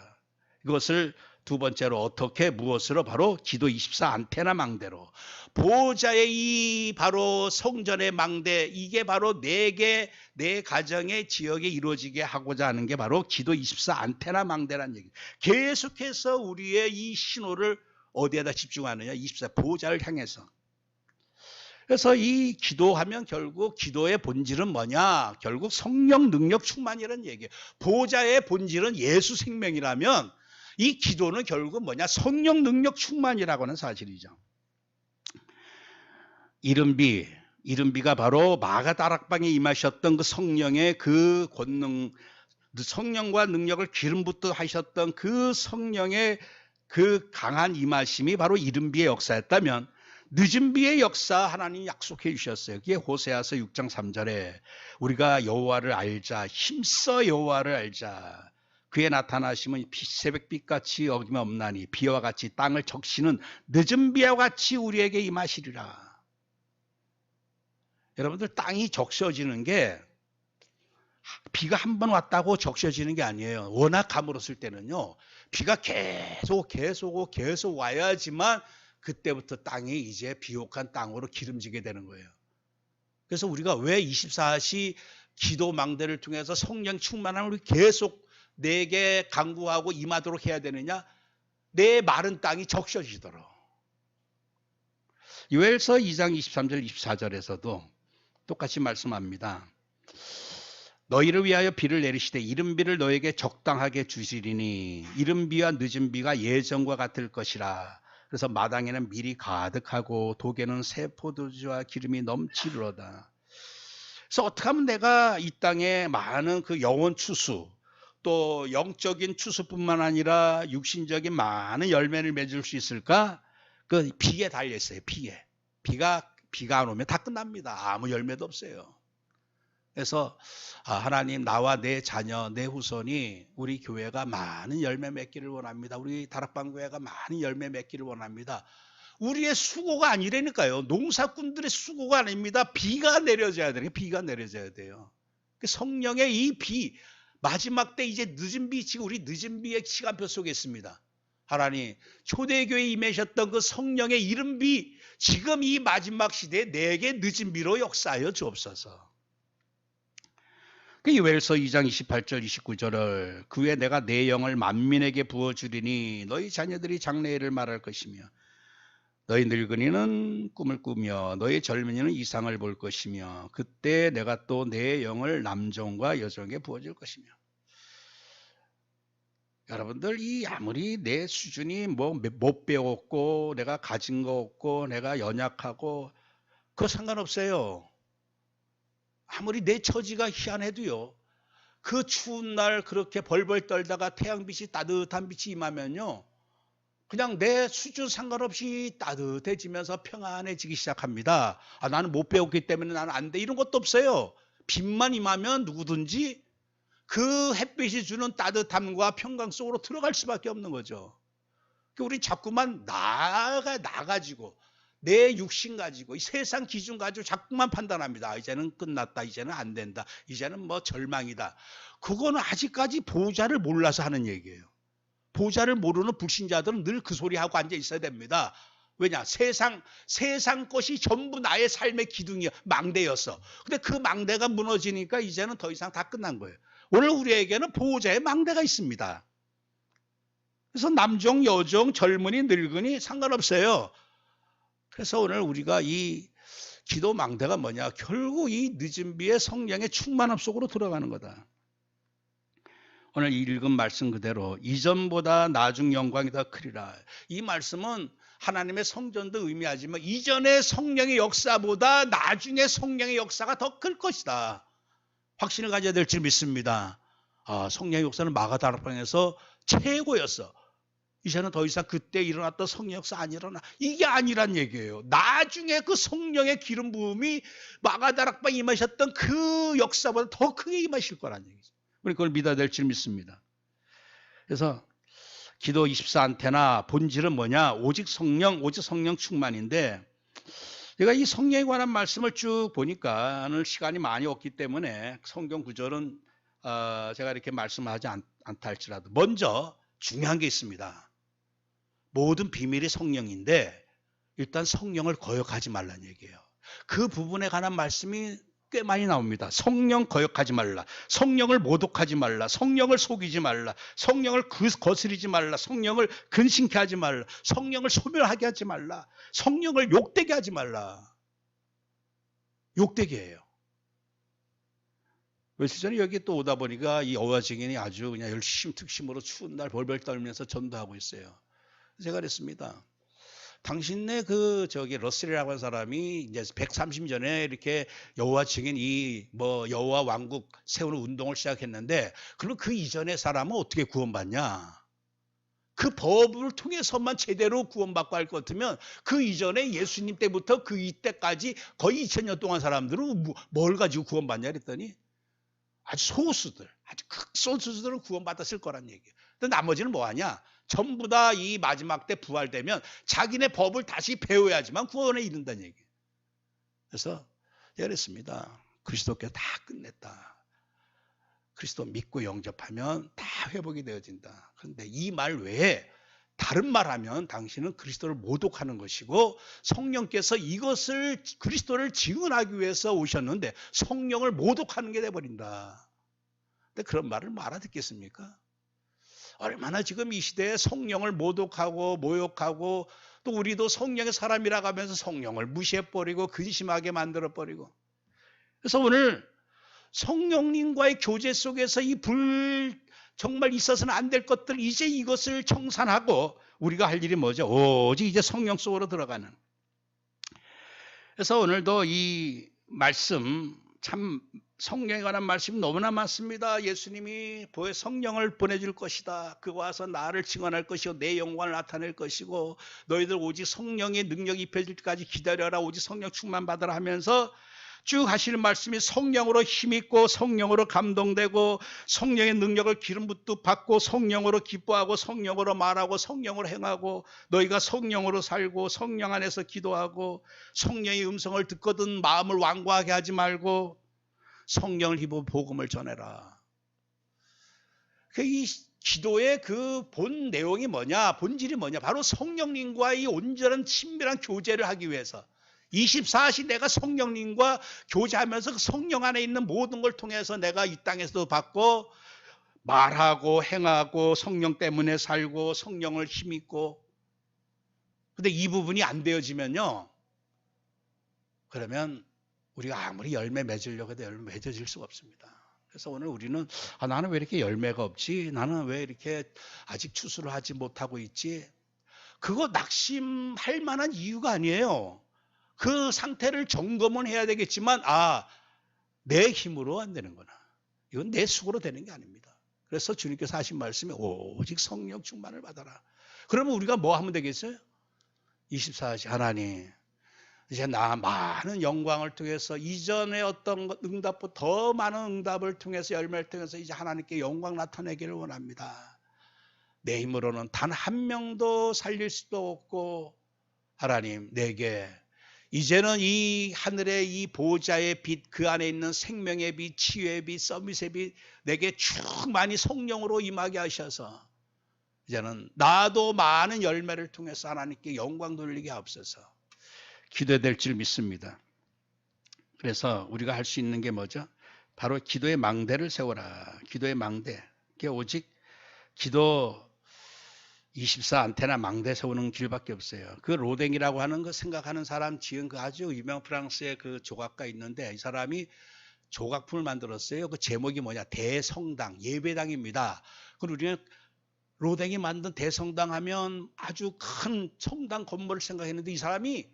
이것을 두 번째로 어떻게, 무엇으로? 바로 기도 24 안테나 망대로, 보호자의 이 바로 성전의 망대, 이게 바로 내게, 내 가정의 지역에 이루어지게 하고자 하는 게 바로 기도 24 안테나 망대라는 얘기예요. 계속해서 우리의 이 신호를 어디에다 집중하느냐? 24 보호자를 향해서. 그래서 이 기도하면 결국 기도의 본질은 뭐냐? 결국 성령 능력 충만이라는 얘기예요. 보호자의 본질은 예수 생명이라면 이 기도는 결국 뭐냐? 성령 능력 충만이라고 하는 사실이죠. 이른비가 바로 마가 다락방에 임하셨던 그 성령의 그 권능, 성령과 능력을 기름 붓듯 하셨던 그 성령의 그 강한 임하심이 바로 이른비의 역사였다면, 늦은 비의 역사 하나님 약속해 주셨어요. 그게 호세아서 6장 3절에 우리가 여호와를 알자, 힘써 여호와를 알자. 그의 나타나심은 새벽빛같이 어김없나니 비와 같이 땅을 적시는 늦은 비와 같이 우리에게 임하시리라. 여러분들, 땅이 적셔지는 게 비가 한 번 왔다고 적셔지는 게 아니에요. 워낙 가물었을 때는요, 비가 계속 와야지만 그때부터 땅이 이제 비옥한 땅으로 기름지게 되는 거예요. 그래서 우리가 왜 24시 기도 망대를 통해서 성령 충만함을 계속 내게 간구하고 임하도록 해야 되느냐? 내 마른 땅이 적셔지도록. 요엘서 2장 23절 24절에서도 똑같이 말씀합니다. 너희를 위하여 비를 내리시되 이른 비를 너에게 적당하게 주시리니 이른 비와 늦은 비가 예전과 같을 것이라. 그래서 마당에는 밀이 가득하고 독에는 새 포도주와 기름이 넘치리로다. 그래서 어떻게 하면 내가 이 땅에 많은 그 영혼 추수, 또 영적인 추수뿐만 아니라 육신적인 많은 열매를 맺을 수 있을까? 그 비에 달려 있어요. 비에. 비가 안 오면 다 끝납니다. 아무 열매도 없어요. 그래서 하나님, 나와 내 자녀, 내 후손이 우리 교회가 많은 열매 맺기를 원합니다. 우리 다락방 교회가 많은 열매 맺기를 원합니다. 우리의 수고가 아니라니까요. 농사꾼들의 수고가 아닙니다. 비가 내려져야 돼요. 비가 내려져야 돼요. 성령의 이 비, 마지막 때 이제 늦은 비, 지금 우리 늦은 비의 시간표 속에 있습니다. 하나님, 초대교회에 임하셨던 그 성령의 이른 비, 지금 이 마지막 시대에 내게 늦은 비로 역사하여 주옵소서. 그 요엘서 2장 28절 29절을 그 후에 내가 내 영을 만민에게 부어주리니 너희 자녀들이 장래일을 말할 것이며 너희 늙은이는 꿈을 꾸며 너희 젊은이는 이상을 볼 것이며 그때 내가 또 내 영을 남종과 여종에게 부어줄 것이며. 여러분들, 이 아무리 내 수준이 뭐 못 배웠고 내가 가진 거 없고 내가 연약하고 그거 상관없어요. 아무리 내 처지가 희한해도요, 그 추운 날 그렇게 벌벌 떨다가 태양빛이 따뜻한 빛이 임하면요, 그냥 내 수준 상관없이 따뜻해지면서 평안해지기 시작합니다. 나는 못 배웠기 때문에 나는 안 돼, 이런 것도 없어요. 빛만 임하면 누구든지 그 햇빛이 주는 따뜻함과 평강 속으로 들어갈 수밖에 없는 거죠. 우리 자꾸만 나가지고 내 육신 가지고 이 세상 기준 가지고 자꾸만 판단합니다. 이제는 끝났다, 이제는 안 된다, 이제는 뭐 절망이다. 그거는 아직까지 보호자를 몰라서 하는 얘기예요. 보호자를 모르는 불신자들은 늘 그 소리하고 앉아 있어야 됩니다. 왜냐? 세상 것이 전부 나의 삶의 기둥이야, 망대였어. 근데 그 망대가 무너지니까 이제는 더 이상 다 끝난 거예요. 오늘 우리에게는 보호자의 망대가 있습니다. 그래서 남종, 여종, 젊은이, 늙은이 상관없어요. 그래서 오늘 우리가 이 기도 망대가 뭐냐? 결국 이 늦은 비의 성령의 충만함 속으로 들어가는 거다. 오늘 읽은 말씀 그대로 이전보다 나중 영광이 더 크리라. 이 말씀은 하나님의 성전도 의미하지만 이전의 성령의 역사보다 나중의 성령의 역사가 더 클 것이다. 확신을 가져야 될 줄 믿습니다. 성령의 역사는 마가다락방에서 최고였어. 이제는 더 이상 그때 일어났던 성령 역사 안 일어나. 이게 아니란 얘기예요. 나중에 그 성령의 기름 부음이 마가다락방에 임하셨던 그 역사보다 더 크게 임하실 거란 얘기죠. 우리 그걸 믿어야 될 줄 믿습니다. 그래서 기도 24안테나 본질은 뭐냐? 오직 성령 충만인데, 제가 이 성령에 관한 말씀을 쭉 보니까 오늘 시간이 많이 없기 때문에 성경 구절은 제가 이렇게 말씀하지 않다 할지라도 먼저 중요한 게 있습니다. 모든 비밀이 성령인데 일단 성령을 거역하지 말라는 얘기예요. 그 부분에 관한 말씀이 꽤 많이 나옵니다. 성령 거역하지 말라, 성령을 모독하지 말라, 성령을 속이지 말라, 성령을 거스리지 말라, 성령을 근심케 하지 말라, 성령을 소멸하게 하지 말라, 성령을 욕되게 하지 말라. 욕되게 해요. 며칠 전에 여기 또 오다 보니까 이 여호와 증인이 아주 그냥 열심 특심으로 추운 날 벌벌 떨면서 전도하고 있어요. 제가 그랬습니다. 당신네 러셀이라고 하는 사람이 이제 130년 전에 이렇게 여호와 증인 여호와 왕국 세우는 운동을 시작했는데, 그럼 그 이전의 사람은 어떻게 구원받냐? 그 법을 통해서만 제대로 구원받고 할 것 같으면 그 이전에 예수님 때부터 그 이때까지 거의 2000년 동안 사람들은 뭘 가지고 구원받냐 그랬더니 아주 소수들, 아주 극소수들은 구원받았을 거란 얘기예요. 근데 나머지는 뭐하냐? 전부 다 이 마지막 때 부활되면 자기네 법을 다시 배워야지만 구원에 이른다는 얘기예요. 그래서 제가 그랬습니다. 그리스도께서 다 끝냈다. 그리스도 믿고 영접하면 다 회복이 되어진다. 그런데 이 말 외에 다른 말하면 당신은 그리스도를 모독하는 것이고 성령께서 이것을 그리스도를 증언하기 위해서 오셨는데 성령을 모독하는 게 돼버린다. 근데 그런 말을 뭐 알아듣겠습니까? 얼마나 지금 이 시대에 성령을 모독하고 모욕하고 또 우리도 성령의 사람이라고 하면서 성령을 무시해버리고 근심하게 만들어버리고. 그래서 오늘 성령님과의 교제 속에서 이 정말 있어서는 안 될 것들 이제 이것을 청산하고 우리가 할 일이 뭐죠? 오직 이제 성령 속으로 들어가는. 그래서 오늘도 이 말씀 참 성령에 관한 말씀이 너무나 많습니다. 예수님이 성령을 보내줄 것이다. 그가 와서 나를 증언할 것이고 내 영광을 나타낼 것이고 너희들 오직 성령의 능력이 입혀질 때까지 기다려라. 오직 성령 충만 받으라 하면서 쭉 하시는 말씀이 성령으로 힘있고 성령으로 감동되고 성령의 능력을 기름 붓듯 받고 성령으로 기뻐하고 성령으로 말하고 성령으로 행하고 너희가 성령으로 살고 성령 안에서 기도하고 성령의 음성을 듣거든 마음을 완고하게 하지 말고 성령을 힘입어 복음을 전해라. 이 기도의 그 본 내용이 뭐냐? 본질이 뭐냐? 바로 성령님과의 온전한 친밀한 교제를 하기 위해서 24시 내가 성령님과 교제하면서 그 성령 안에 있는 모든 걸 통해서 내가 이 땅에서도 받고 말하고 행하고 성령 때문에 살고 성령을 힘입고. 근데 이 부분이 안 되어지면요, 그러면 우리가 아무리 열매 맺으려고 해도 열매 맺어질 수가 없습니다. 그래서 오늘 우리는 나는 왜 이렇게 열매가 없지? 나는 왜 이렇게 아직 추수를 하지 못하고 있지? 그거 낙심할 만한 이유가 아니에요. 그 상태를 점검은 해야 되겠지만 내 힘으로 안 되는구나. 이건 내 수고로 되는 게 아닙니다. 그래서 주님께서 하신 말씀이 오직 성령 충만을 받아라. 그러면 우리가 뭐 하면 되겠어요? 24시 하나님 이제 나 많은 영광을 통해서 이전에 어떤 응답보다 더 많은 응답을 통해서 열매를 통해서 이제 하나님께 영광 나타내기를 원합니다. 내 힘으로는 단 한 명도 살릴 수도 없고 하나님 내게 이제는 이 하늘의 이 보호자의 빛, 그 안에 있는 생명의 빛, 치유의 빛, 서밋의 빛 내게 충만히 성령으로 임하게 하셔서 이제는 나도 많은 열매를 통해서 하나님께 영광 돌리게 하옵소서. 기도될 줄 믿습니다. 그래서 우리가 할 수 있는 게 뭐죠? 바로 기도의 망대를 세워라. 기도의 망대. 그게 오직 기도 24 안테나 망대 세우는 길밖에 없어요. 그 로댕이라고 하는 거 생각하는 사람 지은 그 아주 유명 프랑스의 그 조각가 있는데 이 사람이 조각품을 만들었어요. 그 제목이 뭐냐? 대성당, 예배당입니다. 그럼 우리는 로댕이 만든 대성당 하면 아주 큰 성당 건물을 생각했는데 이 사람이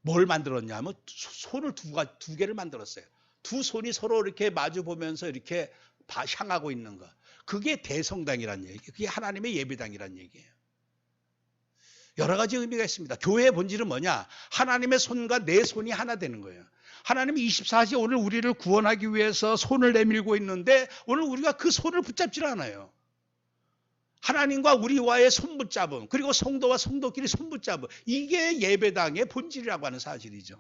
뭘 만들었냐 하면 손을 두 개를 만들었어요. 두 손이 서로 이렇게 마주 보면서 이렇게 향하고 있는 거. 그게 대성당이란 얘기예요. 그게 하나님의 예배당이란 얘기예요. 여러 가지 의미가 있습니다. 교회의 본질은 뭐냐? 하나님의 손과 내 손이 하나 되는 거예요. 하나님이 24시 오늘 우리를 구원하기 위해서 손을 내밀고 있는데 오늘 우리가 그 손을 붙잡질 않아요. 하나님과 우리와의 손붙잡음, 그리고 성도와 성도끼리 손붙잡음, 이게 예배당의 본질이라고 하는 사실이죠.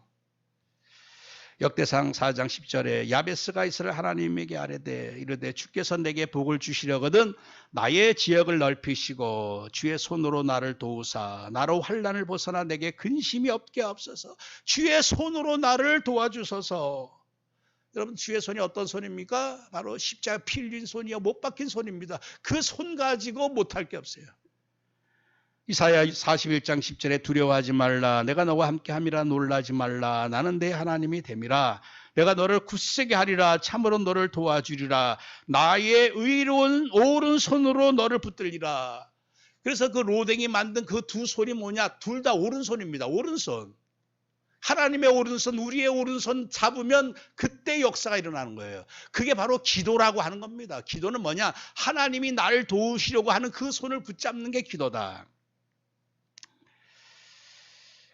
역대상 4장 10절에 야베스가 이스라엘 하나님에게 아뢰되 이르되 주께서 내게 복을 주시려거든 나의 지역을 넓히시고 주의 손으로 나를 도우사 나로 환난을 벗어나 내게 근심이 없게 하옵소서. 주의 손으로 나를 도와주소서. 여러분 주의 손이 어떤 손입니까? 바로 십자가 피 흘린 손이요 못 박힌 손입니다. 그 손 가지고 못할 게 없어요. 이사야 41장 10절에 두려워하지 말라. 내가 너와 함께함이라 놀라지 말라. 나는 내 하나님이 됨이라. 내가 너를 굳세게 하리라. 참으로 너를 도와주리라. 나의 의로운 오른손으로 너를 붙들리라. 그래서 그 로댕이 만든 그 두 손이 뭐냐? 둘 다 오른손입니다. 오른손. 하나님의 오른손, 우리의 오른손 잡으면 그때 역사가 일어나는 거예요. 그게 바로 기도라고 하는 겁니다. 기도는 뭐냐? 하나님이 나를 도우시려고 하는 그 손을 붙잡는 게 기도다.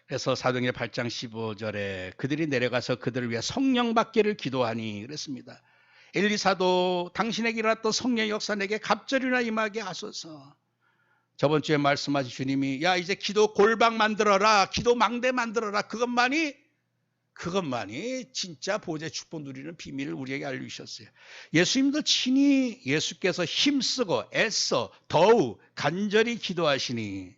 그래서 사도행전 8장 15절에 그들이 내려가서 그들을 위해 성령 받기를 기도하니 그랬습니다. 엘리사도 당신에게 일어났던 성령의 역사 내게 갑절이나 임하게 하소서. 저번 주에 말씀하신 주님이 야 이제 기도 골방 만들어라, 기도 망대 만들어라. 그것만이 진짜 보좌의 축복 누리는 비밀을 우리에게 알려주셨어요. 예수님도 친히 예수께서 힘쓰고 애써 더욱 간절히 기도하시니,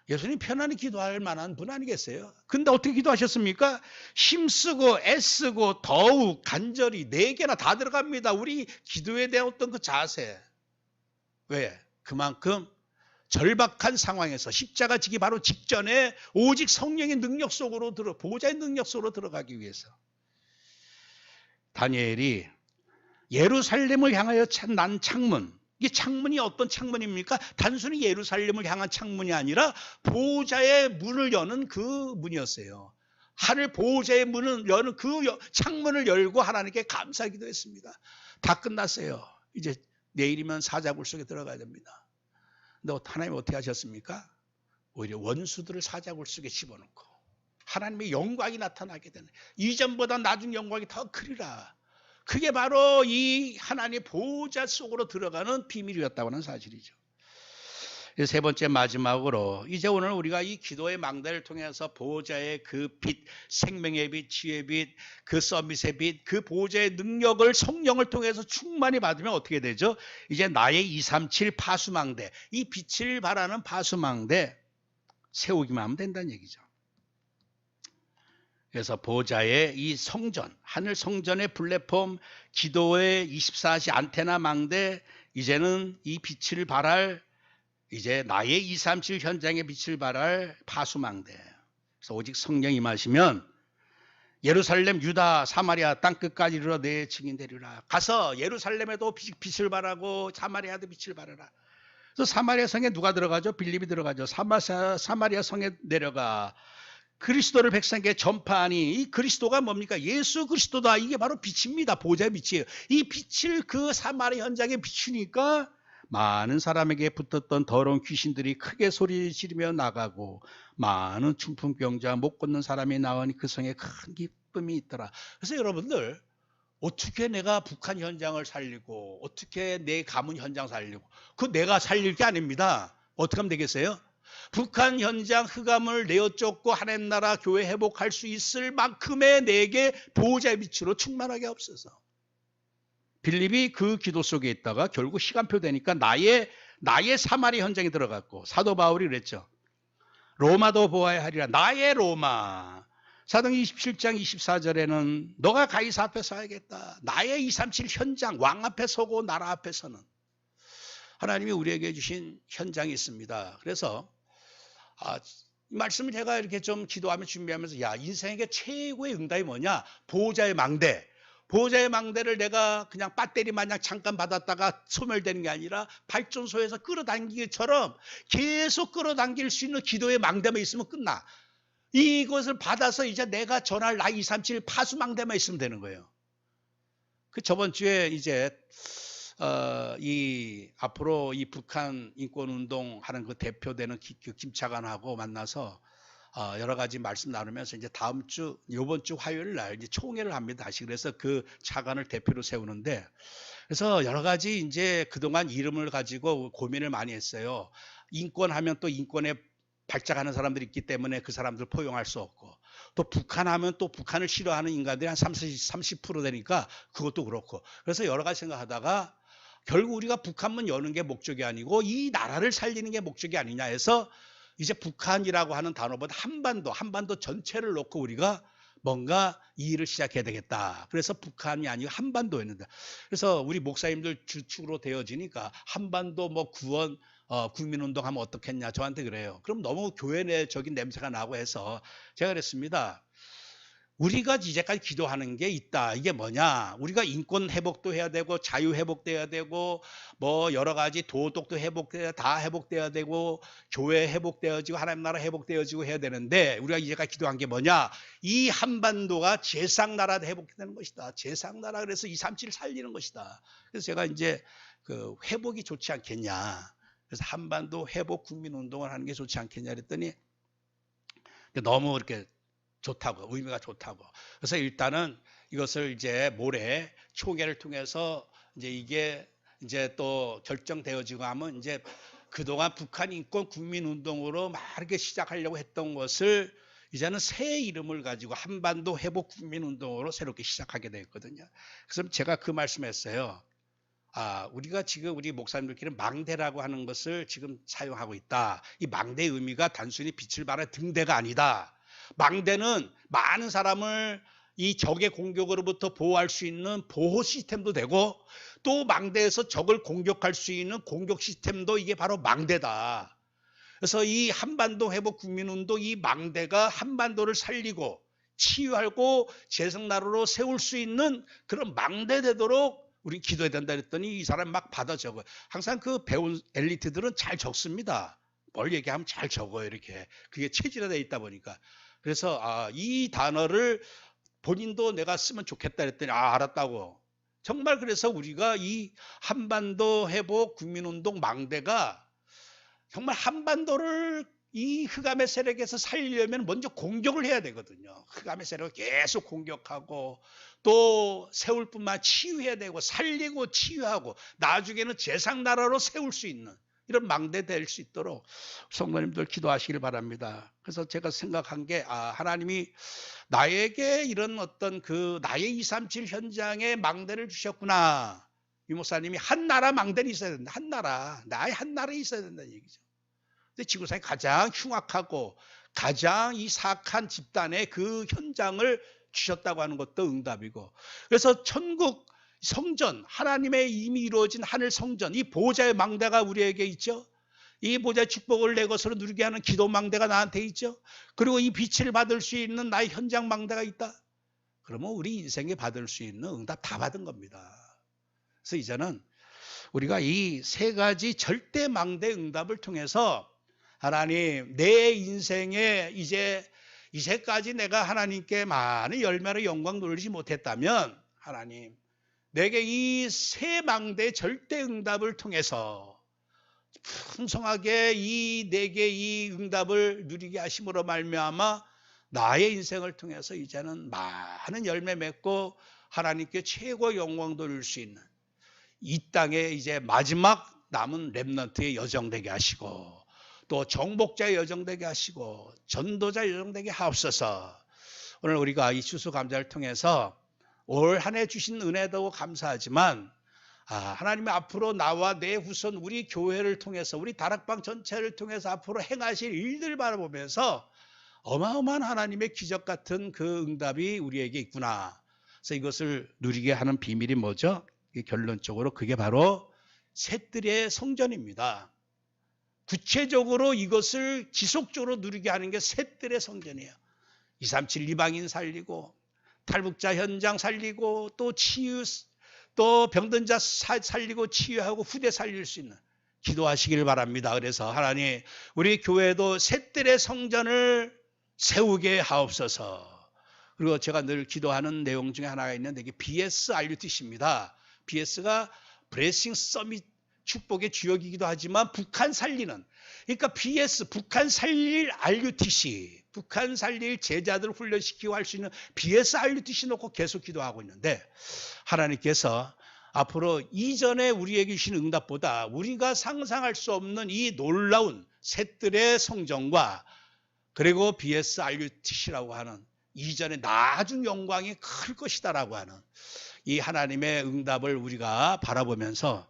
예수님 편안히 기도할 만한 분 아니겠어요? 근데 어떻게 기도하셨습니까? 힘쓰고 애쓰고 더욱 간절히, 4개나 다 들어갑니다. 우리 기도에 대한 어떤 그 자세. 왜? 그만큼 절박한 상황에서 십자가 지기 바로 직전에 오직 성령의 능력 속으로 보호자의 능력 속으로 들어가기 위해서. 다니엘이 예루살렘을 향하여 난 창문, 이 창문이 어떤 창문입니까? 단순히 예루살렘을 향한 창문이 아니라 보호자의 문을 여는 그 문이었어요. 하늘 보호자의 문을 여는 그 창문을 열고 하나님께 감사하기도 했습니다. 다 끝났어요. 이제 내일이면 사자굴 속에 들어가야 됩니다. 근데 하나님 어떻게 하셨습니까? 오히려 원수들을 사자굴 속에 집어넣고 하나님의 영광이 나타나게 되는, 이전보다 나중 영광이 더 크리라. 그게 바로 이 하나님의 보호자 속으로 들어가는 비밀이었다고 하는 사실이죠. 세 번째 마지막으로 이제 오늘 우리가 이 기도의 망대를 통해서 보호자의 그 빛, 생명의 빛, 지혜의 빛, 그 서밋의 빛, 그 보호자의 능력을 성령을 통해서 충만히 받으면 어떻게 되죠? 이제 나의 237 파수망대, 이 빛을 발하는 파수망대 세우기만 하면 된다는 얘기죠. 그래서 보호자의 이 성전, 하늘 성전의 플랫폼, 기도의 24시 안테나 망대, 이제는 이 빛을 발할, 이제 나의 237 현장의 빛을 발할 파수망대. 그래서 오직 성령이 임하시면 예루살렘, 유다, 사마리아 땅끝까지 이르러 내 증인 되리라. 가서 예루살렘에도 빛을 발하고 사마리아도 빛을 발하라. 그래서 사마리아 성에 누가 들어가죠? 빌립이 들어가죠. 사마리아 성에 내려가 그리스도를 백성에게 전파하니, 이 그리스도가 뭡니까? 예수 그리스도다. 이게 바로 빛입니다. 보좌의 빛이에요. 이 빛을 그 사마리아 현장에 비추니까 많은 사람에게 붙었던 더러운 귀신들이 크게 소리 지르며 나가고 많은 중풍병자, 못 걷는 사람이 나오니 그 성에 큰 기쁨이 있더라. 그래서 여러분들, 어떻게 내가 북한 현장을 살리고 어떻게 내 가문 현장 살리고, 그 내가 살릴 게 아닙니다. 어떻게 하면 되겠어요? 북한 현장 흑암을 내어 쫓고 하나님 나라 교회 회복할 수 있을 만큼의 내게 보호자의 빛으로 충만하게 없어서. 빌립이 그 기도 속에 있다가 결국 시간표 되니까 나의 사마리 현장에 들어갔고, 사도 바울이 그랬죠. 로마도 보아야 하리라. 나의 로마. 사도행전 27장 24절에는 너가 가이사 앞에 서야겠다. 나의 237 현장, 왕 앞에 서고 나라 앞에 서는 하나님이 우리에게 주신 현장이 있습니다. 그래서 이 말씀을 제가 이렇게 좀 기도하며 준비하면서, 야, 인생에게 최고의 응답이 뭐냐? 보호자의 망대. 보호자의 망대를 내가 그냥 배터리 마냥 잠깐 받았다가 소멸되는 게 아니라 발전소에서 끌어당기기처럼 계속 끌어당길 수 있는 기도의 망대만 있으면 끝나. 이것을 받아서 이제 내가 전할 나 237 파수망대만 있으면 되는 거예요. 그 저번 주에 이제 앞으로 이 북한 인권운동 하는 그 대표되는 그 김차관하고 만나서 여러 가지 말씀 나누면서 이제 이번 주 화요일 날 이제 총회를 합니다. 다시. 그래서 그 차관을 대표로 세우는데, 그래서 여러 가지 이제 그동안 이름을 가지고 고민을 많이 했어요. 인권하면 또 인권에 발작하는 사람들이 있기 때문에 그 사람들 포용할 수 없고, 또 북한하면 또 북한을 싫어하는 인간들이 한 30% 되니까 그것도 그렇고, 그래서 여러 가지 생각하다가 결국 우리가 북한문 여는 게 목적이 아니고 이 나라를 살리는 게 목적이 아니냐 해서 이제 북한이라고 하는 단어보다 한반도 전체를 놓고 우리가 뭔가 이 일을 시작해야 되겠다. 그래서 북한이 아니고 한반도였는데, 그래서 우리 목사님들 주축으로 되어지니까 한반도 뭐 구원 국민운동 하면 어떻겠냐 저한테 그래요. 그럼 너무 교회 내적인 냄새가 나고 해서 제가 그랬습니다. 우리가 이제까지 기도하는 게 있다. 이게 뭐냐? 우리가 인권 회복도 해야 되고 자유 회복돼야 되고 뭐 여러 가지 도덕도 회복돼야 다 회복돼야 되고 교회 회복되어지고 하나님 나라 회복되어지고 해야 되는데 우리가 이제까지 기도한 게 뭐냐? 이 한반도가 제상나라 회복되는 것이다. 제상나라 그래서 237을 살리는 것이다. 그래서 제가 이제 그 회복이 좋지 않겠냐. 그래서 한반도 회복 국민운동을 하는 게 좋지 않겠냐 그랬더니 너무 이렇게 좋다고, 의미가 좋다고. 그래서 일단은 이것을 이제 모레 총회를 통해서 이제 이게 이제 또 결정되어지고 하면 이제 그동안 북한 인권 국민운동으로 막 이렇게 시작하려고 했던 것을 이제는 새 이름을 가지고 한반도 회복 국민운동으로 새롭게 시작하게 되었거든요. 그래서 제가 그 말씀했어요. 우리가 지금 우리 목사님들끼리 망대라고 하는 것을 지금 사용하고 있다. 이 망대의 의미가 단순히 빛을 발하는 등대가 아니다. 망대는 많은 사람을 이 적의 공격으로부터 보호할 수 있는 보호 시스템도 되고 또 망대에서 적을 공격할 수 있는 공격 시스템도 이게 바로 망대다. 그래서 이 한반도 회복 국민운동 이 망대가 한반도를 살리고 치유하고 제성나라로 세울 수 있는 그런 망대 되도록 우리 기도해야 된다 그랬더니 이 사람 막 받아 적어요. 항상 그 배운 엘리트들은 잘 적습니다. 뭘 얘기하면 잘 적어요. 이렇게. 그게 체질화되어 있다 보니까. 그래서 이 단어를 본인도 내가 쓰면 좋겠다 그랬더니 알았다고. 정말 그래서 우리가 이 한반도 회복 국민운동 망대가 정말 한반도를 이 흑암의 세력에서 살리려면 먼저 공격을 해야 되거든요. 흑암의 세력을 계속 공격하고 또 세울 뿐만 치유해야 되고 살리고 치유하고 나중에는 제상나라로 세울 수 있는 이런 망대 될 수 있도록 성도님들 기도하시길 바랍니다. 그래서 제가 생각한 게 하나님이 나에게 이런 어떤 그 나의 237 현장에 망대를 주셨구나. 이 목사님이 한 나라 망대는 있어야 된다. 한 나라. 나의 한 나라에 있어야 된다는 얘기죠. 근데 지구상에 가장 흉악하고 가장 이 사악한 집단의 그 현장을 주셨다고 하는 것도 응답이고 그래서 천국 성전 하나님의 이미 이루어진 하늘 성전 이 보호자의 망대가 우리에게 있죠. 이 보호자의 축복을 내 것으로 누리게 하는 기도 망대가 나한테 있죠. 그리고 이 빛을 받을 수 있는 나의 현장 망대가 있다. 그러면 우리 인생에 받을 수 있는 응답 다 받은 겁니다. 그래서 이제는 우리가 이 세 가지 절대 망대 응답을 통해서 하나님 내 인생에 이제까지 내가 하나님께 많은 열매로 영광 돌리지 못했다면 하나님 내게 이 세 망대 절대 응답을 통해서 풍성하게 내게 이 응답을 누리게 하심으로 말미암아 나의 인생을 통해서 이제는 많은 열매 맺고 하나님께 최고 영광 돌릴 수 있는 이 땅에 이제 마지막 남은 렘넌트의 여정 되게 하시고 또 정복자의 여정 되게 하시고 전도자의 여정 되게 하옵소서. 오늘 우리가 이 추수감사를 통해서 올 한 해 주신 은혜도 감사하지만 하나님이 앞으로 나와 내 후손 우리 교회를 통해서 우리 다락방 전체를 통해서 앞으로 행하실 일들 바라보면서 어마어마한 하나님의 기적 같은 그 응답이 우리에게 있구나. 그래서 이것을 누리게 하는 비밀이 뭐죠? 결론적으로 그게 바로 셋들의 성전입니다. 구체적으로 이것을 지속적으로 누리게 하는 게 셋들의 성전이에요. 237 이방인 살리고 탈북자 현장 살리고 또 치유 또 병든 자 살리고 치유하고 후대 살릴 수 있는 기도하시길 바랍니다. 그래서 하나님 우리 교회도 셋들의 성전을 세우게 하옵소서. 그리고 제가 늘 기도하는 내용 중에 하나가 있는데 이게 BSRUTC입니다. BS가 브레싱 서밋 축복의 주역이기도 하지만 북한 살리는 그러니까 BS 북한 살릴 RUTC 북한 살릴 제자들을 훈련시키고 할 수 있는 BS RUTC 놓고 계속 기도하고 있는데 하나님께서 앞으로 이전에 우리에게 주신 응답보다 우리가 상상할 수 없는 이 놀라운 셋들의 성전과 그리고 BS RUTC라고 하는 이전에 나중 영광이 클 것이다라고 하는 이 하나님의 응답을 우리가 바라보면서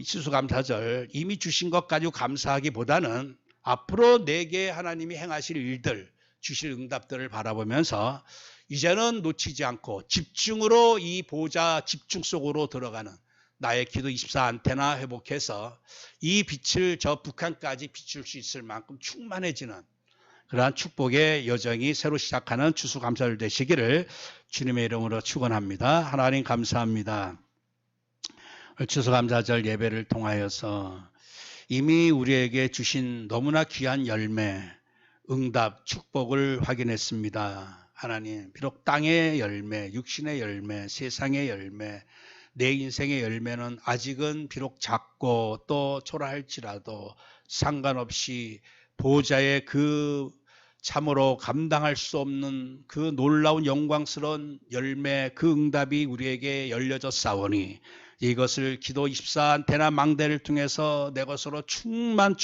추수감사절 이미 주신 것 가지고 감사하기보다는 앞으로 내게 하나님이 행하실 일들 주실 응답들을 바라보면서 이제는 놓치지 않고 집중으로 이 보좌 집중 속으로 들어가는 나의 기도 24 안테나 회복해서 이 빛을 저 북한까지 비출 수 있을 만큼 충만해지는 그러한 축복의 여정이 새로 시작하는 추수감사절 되시기를 주님의 이름으로 축원합니다. 하나님 감사합니다. 추수감사절 예배를 통하여서 이미 우리에게 주신 너무나 귀한 열매, 응답, 축복을 확인했습니다. 하나님, 비록 땅의 열매, 육신의 열매, 세상의 열매, 내 인생의 열매는 아직은 비록 작고 또 초라할지라도 상관없이 보호자의 그 참으로 감당할 수 없는 그 놀라운 영광스러운 열매, 그 응답이 우리에게 열려져 싸우니 이것을 기도 24안테나 망대를 통해서 내 것으로 충만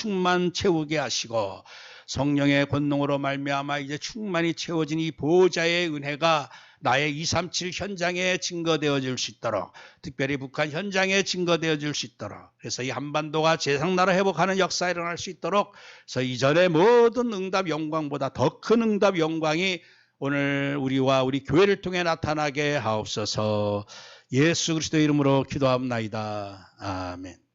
채우게 하시고 성령의 권능으로 말미암아 이제 충만히 채워진 이 보호자의 은혜가 나의 237 현장에 증거되어 줄 수 있도록, 특별히 북한 현장에 증거되어 줄 수 있도록, 그래서 이 한반도가 제상나라 회복하는 역사가 일어날 수 있도록, 그래서 이전의 모든 응답 영광보다 더 큰 응답 영광이 오늘 우리와 우리 교회를 통해 나타나게 하옵소서. 예수 그리스도 이름으로 기도합나이다. 아멘.